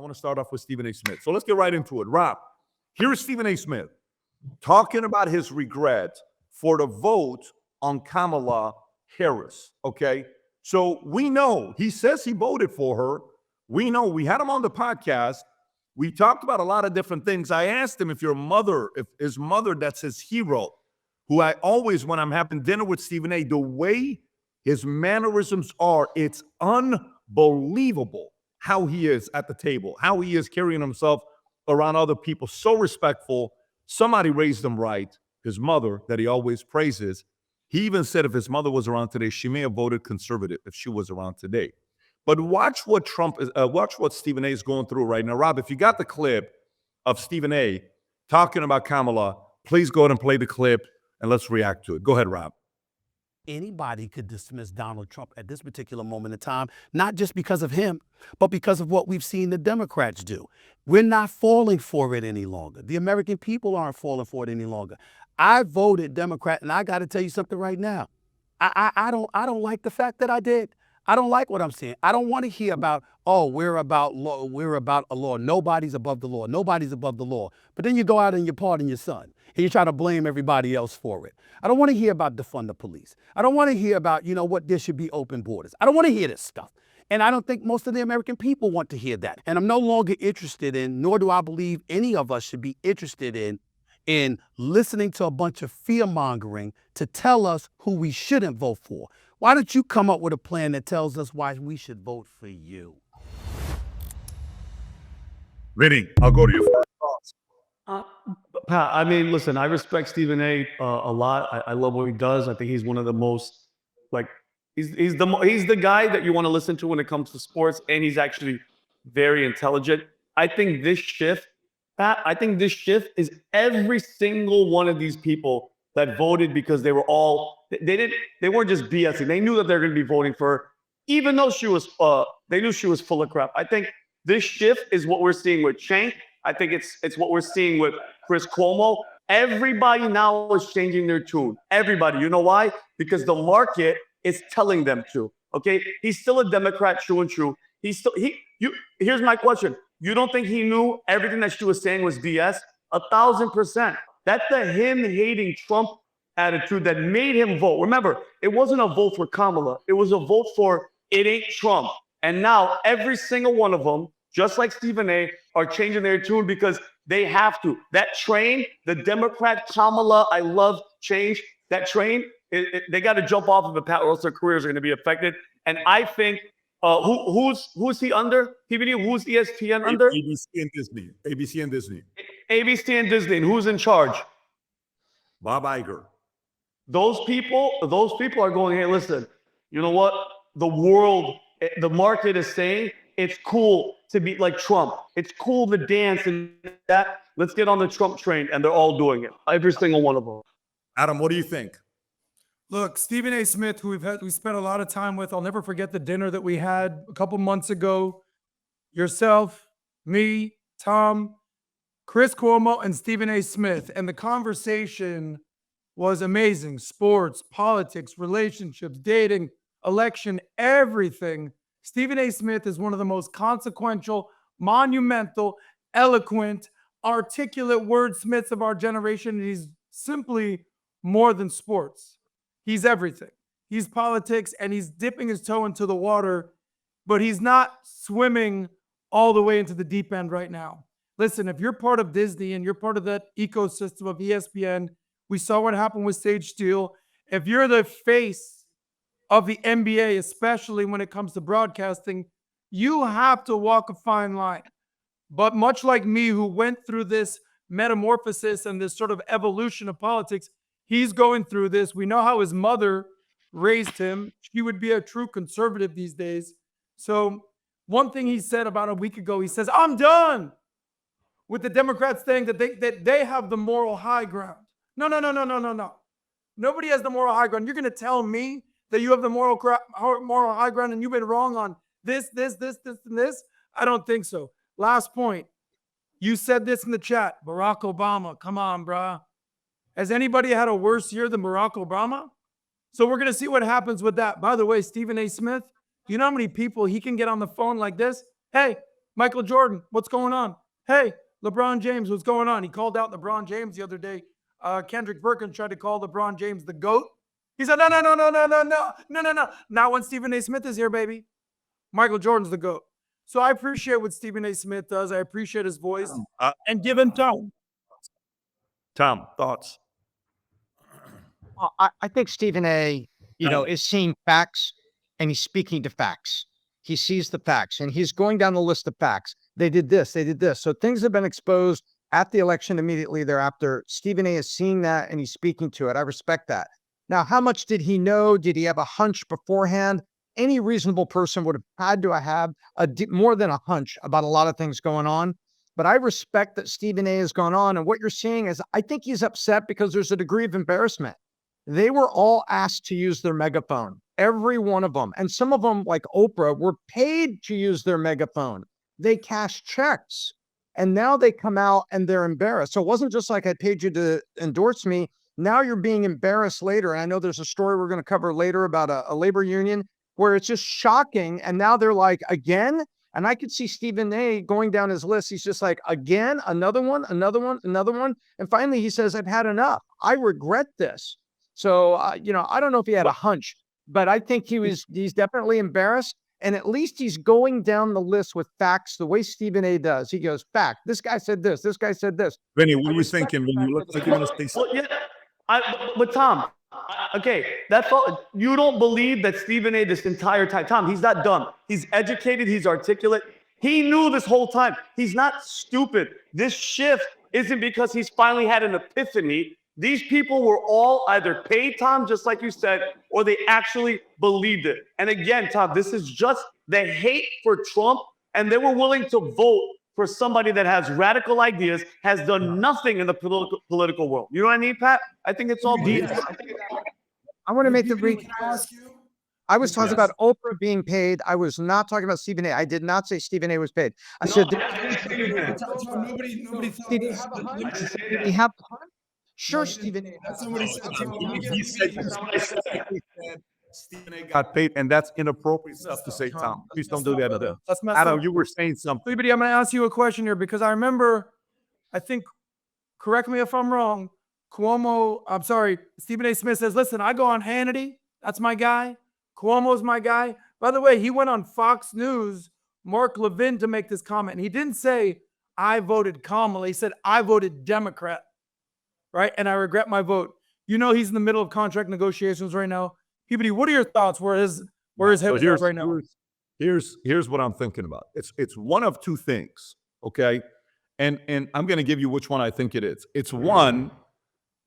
want to start off with Stephen A. Smith. So let's get right into it. Rob, here's Stephen A. Smith talking about his regret for the vote on Kamala Harris, okay? So we know, he says he voted for her. We know, we had him on the podcast. We talked about a lot of different things. I asked him if his mother, that's his hero, who I always, when I'm having dinner with Stephen A., the way his mannerisms are, it's unbelievable how he is at the table, how he is carrying himself around other people, so respectful. Somebody raised him right. His mother, that he always praises, he even said if his mother was around today, she may have voted conservative if she was around today. But watch what Stephen A. is going through right now. Rob, if you got the clip of Stephen A. talking about Kamala, please go ahead and play the clip and let's react to it. Go ahead, Rob. Anybody could dismiss Donald Trump at this particular moment in time, not just because of him, but because of what we've seen the Democrats do. We're not falling for it any longer. The American people aren't falling for it any longer. I voted Democrat, and I got to tell you something right now. I don't like the fact that I did. I don't like what I'm seeing. I don't want to hear about, oh, we're about law. We're about a law. Nobody's above the law. Nobody's above the law. But then you go out and you pardon your son and you try to blame everybody else for it. I don't want to hear about defund the police. I don't want to hear about, there should be open borders. I don't want to hear this stuff. And I don't think most of the American people want to hear that. And I'm no longer interested in, nor do I believe any of us should be interested in listening to a bunch of fear-mongering to tell us who we shouldn't vote for. Why don't you come up with a plan that tells us why we should vote for you? Vinny, I'll go to you first. Pat, I mean, listen, I respect Stephen A. A lot. I love what he does. I think he's one of the most, he's the guy that you want to listen to when it comes to sports, and he's actually very intelligent. I think this shift, Pat, is every single one of these people that voted because they were they weren't just BSing. They knew that they're going to be voting for her, even though they knew she was full of crap. I think this shift is what we're seeing with Cenk. I think it's what we're seeing with Chris Cuomo. Everybody now is changing their tune. Everybody. You know why? Because the market is telling them to. Okay? He's still a Democrat, true and true. Here's my question. You don't think he knew everything that she was saying was BS? 1,000%. That's the him-hating Trump attitude that made him vote. Remember, it wasn't a vote for Kamala. It was a vote for it ain't Trump. And now every single one of them, just like Stephen A., are changing their tune because they have to. That train, the Democrat Kamala, I love change, that train, they got to jump off of it, Pat, or else their careers are going to be affected. And I think, who's he under? PBD, who's ESPN under? ABC and Disney. ABC and Disney. ABC and Disney. And who's in charge? Bob Iger. Those people are going, hey, listen, you know what? The market is saying it's cool to be like Trump. It's cool to dance and that. Let's get on the Trump train. And they're all doing it. Every single one of them. Adam, what do you think? Look, Stephen A. Smith, who we spent a lot of time with. I'll never forget the dinner that we had a couple months ago. Yourself, me, Tom, Chris Cuomo, and Stephen A. Smith. And the conversation was amazing. Sports, politics, relationships, dating, election, everything. Stephen A. Smith is one of the most consequential, monumental, eloquent, articulate wordsmiths of our generation. And he's simply more than sports. He's everything. He's politics, and he's dipping his toe into the water, but he's not swimming all the way into the deep end right now. Listen, if you're part of Disney and you're part of that ecosystem of ESPN, we saw what happened with Sage Steele. If you're the face of the NBA, especially when it comes to broadcasting, you have to walk a fine line. But much like me, who went through this metamorphosis and this sort of evolution of politics, he's going through this. We know how his mother raised him. She would be a true conservative these days. So one thing he said about a week ago, he says, I'm done with the Democrats saying that they have the moral high ground. No. Nobody has the moral high ground. You're going to tell me that you have the moral high ground and you've been wrong on this, and this? I don't think so. Last point. You said this in the chat. Barack Obama. Come on, bruh. Has anybody had a worse year than Barack Obama? So we're going to see what happens with that. By the way, Stephen A. Smith, do you know how many people he can get on the phone like this? Hey, Michael Jordan, what's going on? Hey, LeBron James, what's going on? He called out LeBron James the other day. Kendrick Perkins tried to call LeBron James the GOAT. He said, no. Not when Stephen A. Smith is here, baby. Michael Jordan's the GOAT. So I appreciate what Stephen A. Smith does. I appreciate his voice. And give him tone. Tom, thoughts? I think Stephen A., is seeing facts and he's speaking to facts. He sees the facts and he's going down the list of facts. They did this, they did this. So things have been exposed at the election immediately thereafter. Stephen A. is seeing that and he's speaking to it. I respect that. Now, how much did he know? Did he have a hunch beforehand? Any reasonable person would have had to have more than a hunch about a lot of things going on. But I respect that Stephen A. has gone on. And what you're seeing is I think he's upset because there's a degree of embarrassment. They were all asked to use their megaphone, every one of them. And some of them, like Oprah, were paid to use their megaphone. They cashed checks. And now they come out and they're embarrassed. So it wasn't just like I paid you to endorse me. Now you're being embarrassed later. And I know there's a story we're going to cover later about a labor union where it's just shocking. And now they're like, again? And I could see Stephen A. going down his list. He's just like, again, another one. And finally he says, I've had enough. I regret this. So, I don't know if he had a hunch, but I think he's definitely embarrassed. And at least he's going down the list with facts the way Stephen A. does. He goes, fact, this guy said this, this guy said this. Vinny, what were you thinking when you looked like you want to say something? Well, yeah, but Tom, okay, that's all. You don't believe that Stephen A. this entire time. Tom, he's not dumb. He's educated. He's articulate. He knew this whole time. He's not stupid. This shift isn't because he's finally had an epiphany. These people were all either paid, Tom, just like you said, or they actually believed it. And again, Tom, this is just the hate for Trump, and they were willing to vote for somebody that has radical ideas, has done nothing in the political world. You know what I mean, Pat? I think it's all deep. I want to make the recap. I was talking about Oprah being paid. I was not talking about Stephen A. I did not say Stephen A. was paid. I said, Nobody thought did he have a hunch? Sure, Stephen A. Somebody said He said Stephen A. got paid, and that's inappropriate stuff to say, Tom. Please don't do that. That's messed Adam, up. you were saying something. PBD, I'm going to ask you a question here because I remember, I think, correct me if I'm wrong, Stephen A. Smith says, listen, I go on Hannity. That's my guy. Cuomo's my guy. By the way, he went on Fox News, Mark Levin, to make this comment. And he didn't say, I voted Kamala. He said, I voted Democrat. Right? And I regret my vote. He's in the middle of contract negotiations right now. PBD, what are your thoughts? Where his head is right now? Here's what I'm thinking about. It's one of two things, okay? And I'm going to give you which one I think it is. It's one,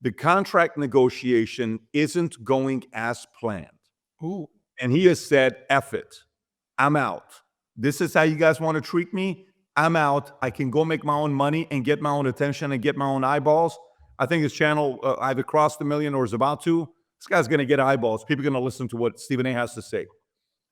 the contract negotiation isn't going as planned. Ooh. And he has said, F it. I'm out. This is how you guys want to treat me. I'm out. I can go make my own money and get my own attention and get my own eyeballs. I think his channel either crossed the million or is about to. This guy's going to get eyeballs. People are going to listen to what Stephen A. has to say.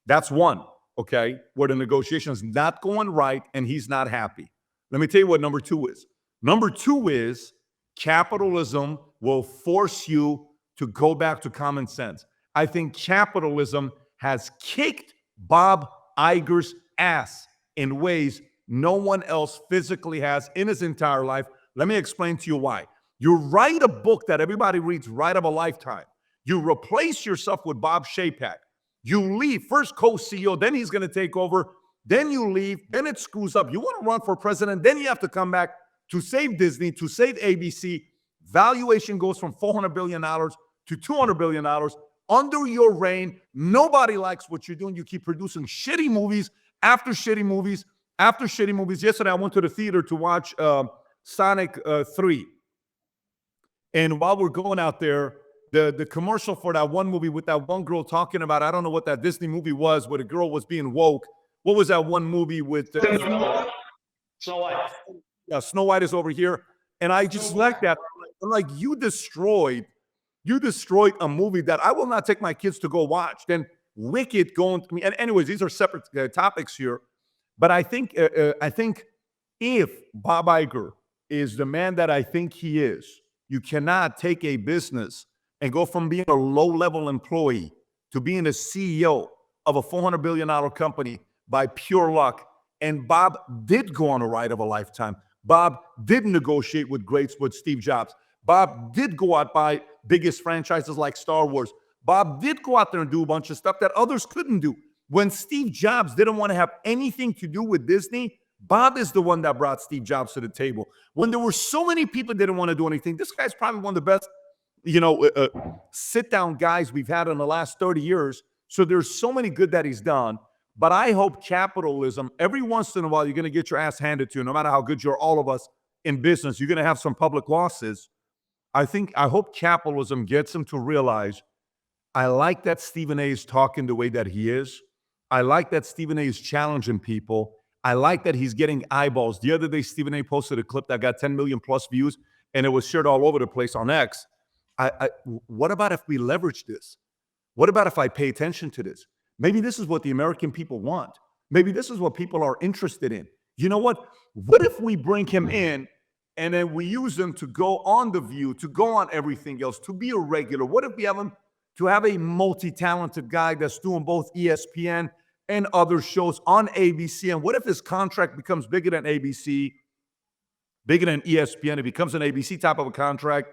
That's one, okay, where the negotiation is not going right and he's not happy. Let me tell you what number two is. Number two is capitalism will force you to go back to common sense. I think capitalism has kicked Bob Iger's ass in ways no one else physically has in his entire life. Let me explain to you why. You write a book that everybody reads, Ride of a Lifetime. You replace yourself with Bob Chapek. You leave, first co-CEO, then he's going to take over. Then you leave, then it screws up. You want to run for president, then you have to come back to save Disney, to save ABC. Valuation goes from $400 billion to $200 billion. Under your reign, nobody likes what you're doing. You keep producing shitty movies after shitty movies after shitty movies. Yesterday, I went to the theater to watch Sonic 3. And while we're going out there, the commercial for that one movie with that one girl talking about, I don't know what that Disney movie was, where the girl was being woke. What was that one movie with Snow White? Yeah, Snow White is over here. And I just like that. I'm like, you destroyed a movie that I will not take my kids to go watch. Then Wicked going to me. And anyways, these are separate topics here. But I think if Bob Iger is the man that I think he is, you cannot take a business and go from being a low-level employee to being a CEO of a $400 billion company by pure luck And Bob did go on a ride of a lifetime. Bob did negotiate with greats with Steve Jobs. Bob did go out by biggest franchises like Star Wars. Bob did go out there and do a bunch of stuff that others couldn't do. When Steve Jobs didn't want to have anything to do with Disney, Bob is the one that brought Steve Jobs to the table. When there were so many people that didn't want to do anything, this guy's probably one of the best, sit-down guys we've had in the last 30 years. So there's so many good that he's done. But I hope capitalism, every once in a while, you're going to get your ass handed to you, no matter how good you're, all of us in business, you're going to have some public losses. I hope capitalism gets him to realize, I like that Stephen A is talking the way that he is. I like that Stephen A is challenging people. I like that he's getting eyeballs. The other day, Stephen A posted a clip that got 10 million plus views, and it was shared all over the place on X. What about if we leverage this? What about if I pay attention to this? Maybe this is what the American people want. Maybe this is what people are interested in. You know what? What if we bring him in and then we use him to go on The View, to go on everything else, to be a regular? What if we have him to have a multi-talented guy that's doing both ESPN and other shows on ABC? And what if his contract becomes bigger than ABC, bigger than ESPN? It becomes an ABC type of a contract.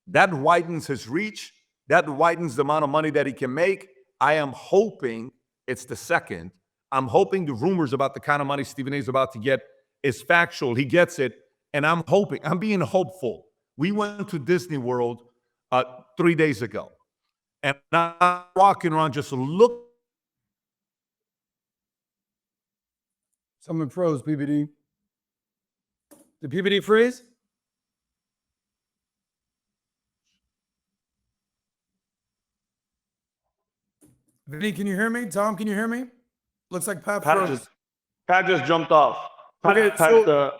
That widens his reach. That widens the amount of money that he can make. I am hoping it's the second. I'm hoping the rumors about the kind of money Stephen A is about to get is factual. He gets it. And I'm being hopeful. We went to Disney World 3 days ago. And I'm walking around just look. Someone froze, PBD. Did PBD freeze? Vinny, can you hear me? Tom, can you hear me? Looks like Pat froze. Pat just jumped off. Okay, so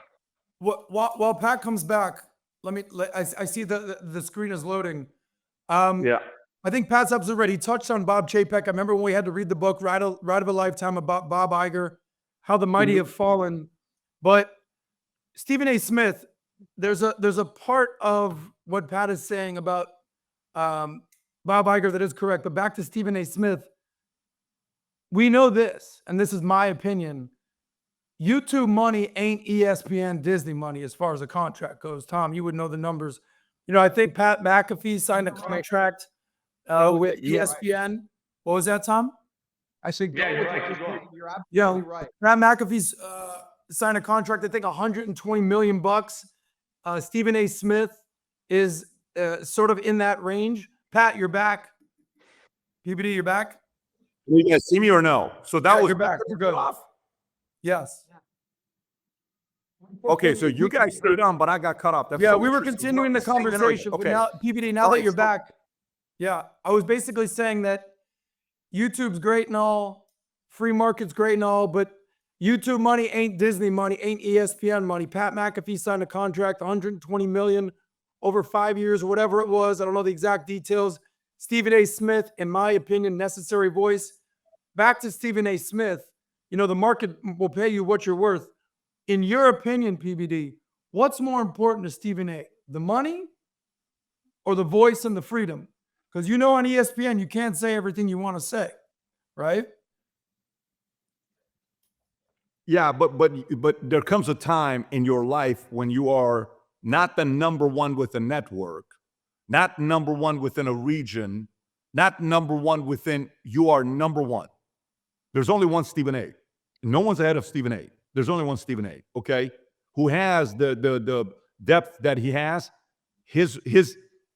while Pat comes back, I see the screen is loading. Yeah. I think Pat's absolutely right. He touched on Bob Chapek. I remember when we had to read the book Ride of a Lifetime about Bob Iger, how the mighty have fallen. But Stephen A. Smith, there's a part of what Pat is saying about Bob Iger that is correct. But back to Stephen A. Smith, we know this, and this is my opinion. YouTube money ain't ESPN Disney money as far as the contract goes. Tom, you would know the numbers. I think Pat McAfee signed a contract with ESPN. What was that, Tom? I think you're absolutely right. Pat McAfee's signed a contract, I think $120 million. Stephen A. Smith is sort of in that range. Pat, you're back. PBD, you're back? You guys see me or no? So that was you're back. We're good. Yes. Okay, so you guys stayed on, but I got cut off. We were continuing the conversation. Okay. But now, PBD, now that you're back, I was basically saying that YouTube's great and all, free market's great and all, but YouTube money ain't Disney money, ain't ESPN money. Pat McAfee signed a contract, $120 million over 5 years, or whatever it was. I don't know the exact details. Stephen A. Smith, in my opinion, necessary voice. Back to Stephen A. Smith. The market will pay you what you're worth. In your opinion, PBD, what's more important to Stephen A., the money or the voice and the freedom? Because on ESPN, you can't say everything you want to say, right? Yeah, but there comes a time in your life when you are not the number one with a network, not number one within a region, not number one within, you are number one. There's only one Stephen A. No one's ahead of Stephen A. There's only one Stephen A. Okay, who has the depth that he has. His.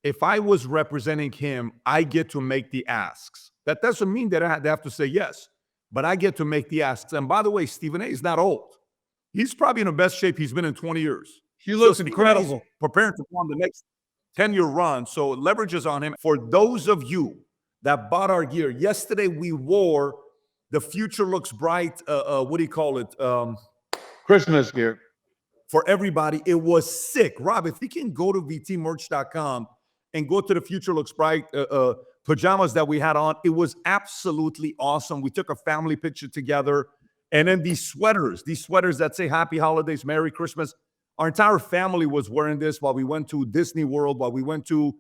If I was representing him, I get to make the asks. That doesn't mean that I have to say yes, but I get to make the asks. And by the way, Stephen A. is not old. He's probably in the best shape he's been in 20 years. He looks incredible. Preparing to go on the next 10-year run. So leverage is on him. For those of you that bought our gear, yesterday we wore the Future Looks Bright, what do you call it? Christmas gear. For everybody. It was sick. Rob, if you can go to vtmerch.com and go to the Future Looks Bright pajamas that we had on, it was absolutely awesome. We took a family picture together. And then these sweaters that say Happy Holidays, Merry Christmas. Our entire family was wearing this while we went to Disney World, while we went to,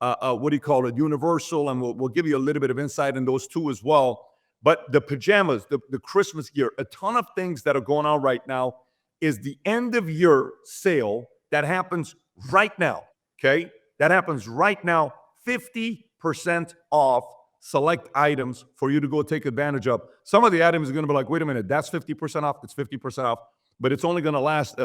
Universal, and we'll give you a little bit of insight in those two as well. But the pajamas, the Christmas gear, a ton of things that are going on right now is the end of year sale that happens right now. Okay. That happens right now. 50% off select items for you to go take advantage of. Some of the items are going to be like, wait a minute, that's 50% off. It's 50% off, but it's only going to last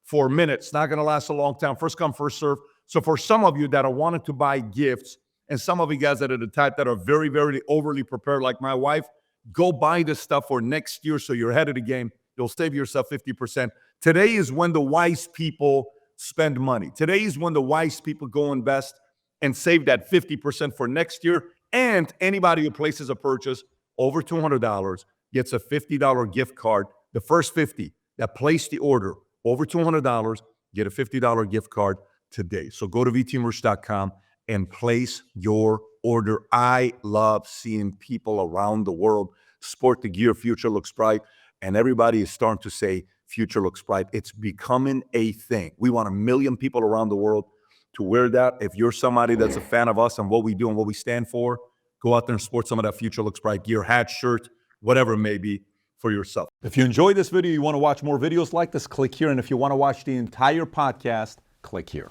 4 minutes. It's not going to last a long time. First come, first serve. So for some of you that are wanting to buy gifts, and some of you guys that are the type that are very, very overly prepared, like my wife, go buy this stuff for next year so you're ahead of the game. You'll save yourself 50%. Today is when the wise people spend money. Today is when the wise people go invest and save that 50% for next year. And anybody who places a purchase over $200 gets a $50 gift card. The first 50 that place the order over $200 get a $50 gift card today. So go to vtmerch.com and place your order. I love seeing people around the world sport the gear. Future looks bright. And everybody is starting to say future looks bright. It's becoming a thing. We want 1 million people around the world to wear that. If you're somebody that's a fan of us and what we do and what we stand for, go out there and sport some of that future looks bright gear, hat, shirt, whatever it may be for yourself. If you enjoyed this video, you want to watch more videos like this, click here. And if you want to watch the entire podcast, click here.